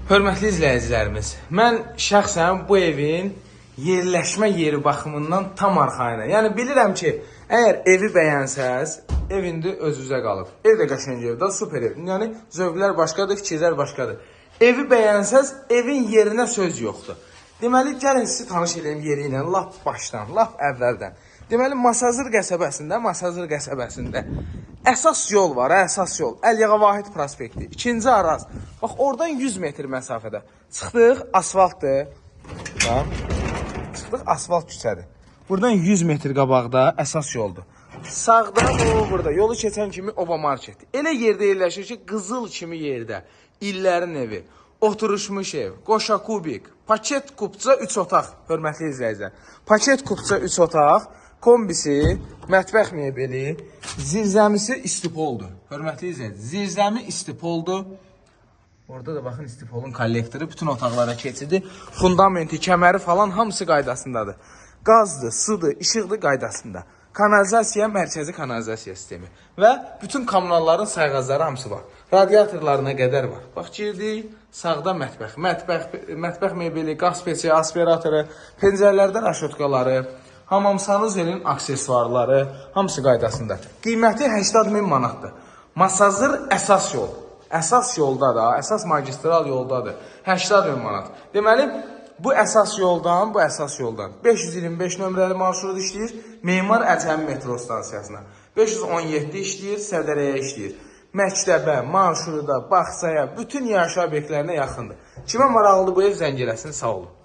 Hörmətli izləyicilərimiz, mən şəxsən bu evin yerləşmə yeri baxımından tam arxayına. Yəni bilirəm ki, əgər evi bəyənsəz, ev indi özünüzə qalıb. Ev də qəşəng evdir, super ev. Yəni zövqlər başqadır, fikirlər başqadır. Evi bəyənsəz, evin yerinə söz yoxdur. Deməli, gəlin sizi tanış edeyim yeri ilə, lap başdan, lap əvvəldən. Deməli, Masazır qəsəbəsində əsas yol var, əsas yol. Əlyağa Vahid prospekti, 2-ci Araz. Bax, oradan 100 metr məsafədə. Çıxdıq, asfaltdır. Bax, çıxdıq, asfalt küçədir. Buradan 100 metr qabaqda əsas yoldur. Sağda, burada, yolu keçən kimi Oba Marketdir. Elə yerdə yerləşir ki, qızıl kimi yerdə. İllərin evi, oturuşmuş ev, qoşa kubik, paket kupça 3 otaq, hörmətli izləyicilər. Paket kupça 3 otaq, kombisi, mətbəx mebeli, zirzəmisi istipoldur. Hörmətli izləyicilər, zirzəmi istipoldur. Orada da baxın istipolun kollektoru bütün otaqlara keçidi. Fundamenti, kəməri falan hamısı qaydasındadır. Qazdır, sudur, işıqdır qaydasında. Kanalizasiya, mərkəzi kanalizasiya sistemi. Və bütün kommunalların sayğacları hamısı var. Radiatorlarına qədər var. Bax, girdik, sağda mətbəx. Mətbəx mebeli, qaz peçi, aspiratoru, pəncərlərdə raşotkaları, hamam sanuzelin aksesuarları, hamısı qaydasında. Qiyməti 80.000 manatdır. Masazır əsas yol. Əsas yolda da, əsas magistral yoldadır. 80.000 manat. Deməli, bu əsas yoldan 525 nömrəli marşrut işləyir, Memar Əcəmi metro stansiyasına. 517 işləyir, Sədərəyə işləyir. Məktəbə, marşruda, bağçaya, bütün yaşayış obyektlərinə yaxındır. Kimə maraqlıdır bu ev zəng eləsin, sağ olun.